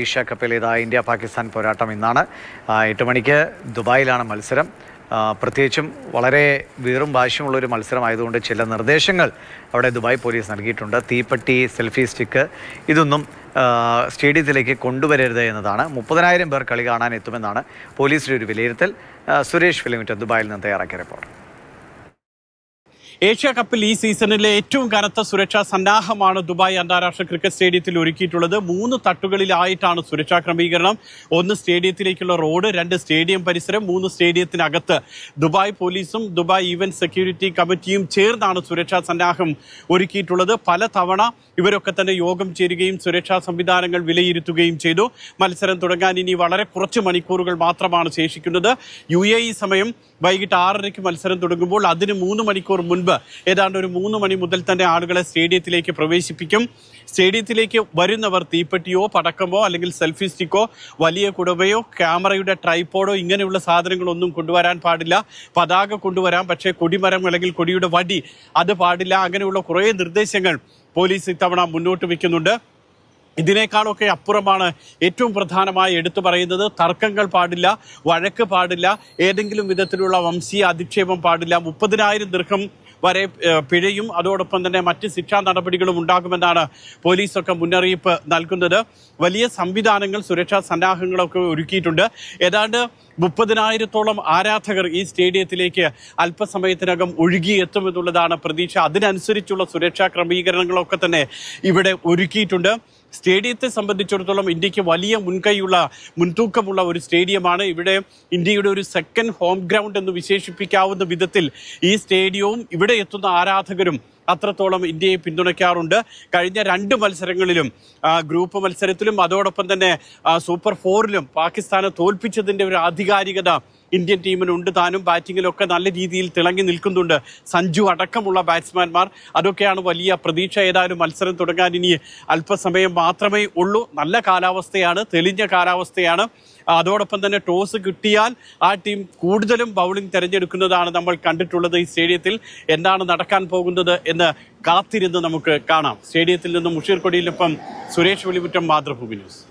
Asia കപ്പിലേതാ India Pakistan പോരാട്ടം ഇന്നാണ് 8 മണിക്ക് ദുബായിലാണ് മത്സരം. പ്രത്യേകിച്ചും വളരെ വീറും വാശിയുമുള്ളൊരു മത്സരമായതുകൊണ്ട് ചില നിർദ്ദേശങ്ങൾ അവിടെ ദുബായ് പോലീസ് നൽകിയിട്ടുണ്ട്. തീപ്പെട്ടി, സെൽഫി സ്റ്റിക്ക് ഇതൊന്നും സ്റ്റേഡിയത്തിലേക്ക് കൊണ്ടുവരരുത് എന്നതാണ്. 30,000 പേർ കളി കാണാൻ എത്തുമെന്നാണ് പോലീസിൻ്റെ ഒരു വിലയിരുത്തൽ. സുരേഷ് ഫിലിമിറ്റ് ദുബായിൽ നിന്ന് തയ്യാറാക്കിയ റിപ്പോർട്ട്. ഏഷ്യ കപ്പിൽ ഈ സീസണിലെ ഏറ്റവും കനത്ത സുരക്ഷാ സന്നാഹമാണ് ദുബായ് അന്താരാഷ്ട്ര ക്രിക്കറ്റ് സ്റ്റേഡിയത്തിൽ ഒരുക്കിയിട്ടുള്ളത്. 3 തട്ടുകളിലായിട്ടാണ് സുരക്ഷാ ക്രമീകരണം. 1 സ്റ്റേഡിയത്തിലേക്കുള്ള റോഡ്, 2 സ്റ്റേഡിയം പരിസരം, 3 സ്റ്റേഡിയത്തിനകത്ത്. ദുബായ് പോലീസും ദുബായ് ഈവന്റ് സെക്യൂരിറ്റി കമ്മിറ്റിയും ചേർന്നാണ് സുരക്ഷാ സന്നാഹം ഒരുക്കിയിട്ടുള്ളത്. പല തവണ ഇവരൊക്കെ തന്നെ യോഗം ചേരുകയും സുരക്ഷാ സംവിധാനങ്ങൾ വിലയിരുത്തുകയും ചെയ്തു. മത്സരം തുടങ്ങാൻ ഇനി വളരെ കുറച്ച് മണിക്കൂറുകൾ മാത്രമാണ് ശേഷിക്കുന്നത്. UAE സമയം വൈകിട്ട് 6:30 മത്സരം തുടങ്ങുമ്പോൾ അതിന് 3 മണിക്കൂർ മുൻപ് ഏതാണ്ട് ഒരു 3 മണി മുതൽ തന്നെ ആളുകളെ സ്റ്റേഡിയത്തിലേക്ക് പ്രവേശിപ്പിക്കും. സ്റ്റേഡിയത്തിലേക്ക് വരുന്നവർ തീപ്പെട്ടിയോ പടക്കമോ അല്ലെങ്കിൽ സെൽഫി സ്റ്റിക്കോ വലിയ കുടവയോ ക്യാമറയുടെ ട്രൈപോഡോ ഇങ്ങനെയുള്ള സാധനങ്ങളൊന്നും കൊണ്ടുവരാൻ പാടില്ല. പതാക കൊണ്ടുവരാം, പക്ഷേ കൊടിമരം അല്ലെങ്കിൽ കൊടിയുടെ വടി അത് പാടില്ല. അങ്ങനെയുള്ള കുറേ നിർദ്ദേശങ്ങൾ പോലീസ് ഇത്തവണ മുന്നോട്ട് വയ്ക്കുന്നുണ്ട്. ഇതിനേക്കാളൊക്കെ അപ്പുറമാണ് ഏറ്റവും പ്രധാനമായി എടുത്തു പറയുന്നത്. തർക്കങ്ങൾ പാടില്ല, വഴക്ക് പാടില്ല, ഏതെങ്കിലും വിധത്തിലുള്ള വംശീയ അധിക്ഷേപം പാടില്ല. 30,000 ദിർഹം വരെ പിഴയും അതോടൊപ്പം തന്നെ മറ്റ് ശിക്ഷാ നടപടികളും ഉണ്ടാകുമെന്നാണ് പോലീസൊക്കെ മുന്നറിയിപ്പ് നൽകുന്നത്. വലിയ സംവിധാനങ്ങൾ, സുരക്ഷാ സന്നാഹങ്ങളൊക്കെ ഒരുക്കിയിട്ടുണ്ട്. ഏതാണ്ട് 30,000-ഓളം ആരാധകർ ഈ സ്റ്റേഡിയത്തിലേക്ക് അല്പസമയത്തിനകം ഒഴുകിയെത്തുമെന്നുള്ളതാണ് പ്രതീക്ഷ. അതിനനുസരിച്ചുള്ള സുരക്ഷാ ക്രമീകരണങ്ങളൊക്കെ തന്നെ ഇവിടെ ഒരുക്കിയിട്ടുണ്ട്. സ്റ്റേഡിയത്തെ സംബന്ധിച്ചിടത്തോളം ഇന്ത്യക്ക് വലിയ മുൻതൂക്കമുള്ള ഒരു സ്റ്റേഡിയമാണ്. ഇവിടെ ഇന്ത്യയുടെ ഒരു സെക്കൻഡ് ഹോം ഗ്രൗണ്ട് എന്ന് വിശേഷിപ്പിക്കാവുന്ന വിധത്തിൽ ഈ സ്റ്റേഡിയവും ഇവിടെ എത്തുന്ന ആരാധകരും അത്രത്തോളം ഇന്ത്യയെ പിന്തുണയ്ക്കാറുണ്ട്. കഴിഞ്ഞ 2 മത്സരങ്ങളിലും ഗ്രൂപ്പ് മത്സരത്തിലും അതോടൊപ്പം തന്നെ സൂപ്പർ 4-ലും പാകിസ്ഥാനെ തോൽപ്പിച്ചതിൻ്റെ ഒരു ആധികാരികത ഇന്ത്യൻ ടീമിനുണ്ട്. താനും ബാറ്റിങ്ങിലൊക്കെ നല്ല രീതിയിൽ തിളങ്ങി നിൽക്കുന്നുണ്ട്. സഞ്ജു അടക്കമുള്ള ബാറ്റ്സ്മാൻമാർ, അതൊക്കെയാണ് വലിയ പ്രതീക്ഷ. ഏതായാലും മത്സരം തുടങ്ങാൻ ഇനി അല്പസമയം മാത്രമേ ഉള്ളൂ. നല്ല കാലാവസ്ഥയാണ്, തെളിഞ്ഞ കാലാവസ്ഥയാണ്. അതോടൊപ്പം തന്നെ ടോസ് കിട്ടിയാൽ ആ ടീം കൂടുതലും ബൗളിംഗ് തിരഞ്ഞെടുക്കുന്നതാണ് നമ്മൾ കണ്ടിട്ടുള്ളത്. ഈ സ്റ്റേഡിയത്തിൽ എന്താണ് നടക്കാൻ പോകുന്നത് എന്ന് കാത്തിരുന്ന് നമുക്ക് കാണാം. സ്റ്റേഡിയത്തിൽ നിന്നും മുഷീർ കൊടിയിലൊപ്പം സുരേഷ് വെളിമുറ്റം, മാതൃഭൂമി ന്യൂസ്.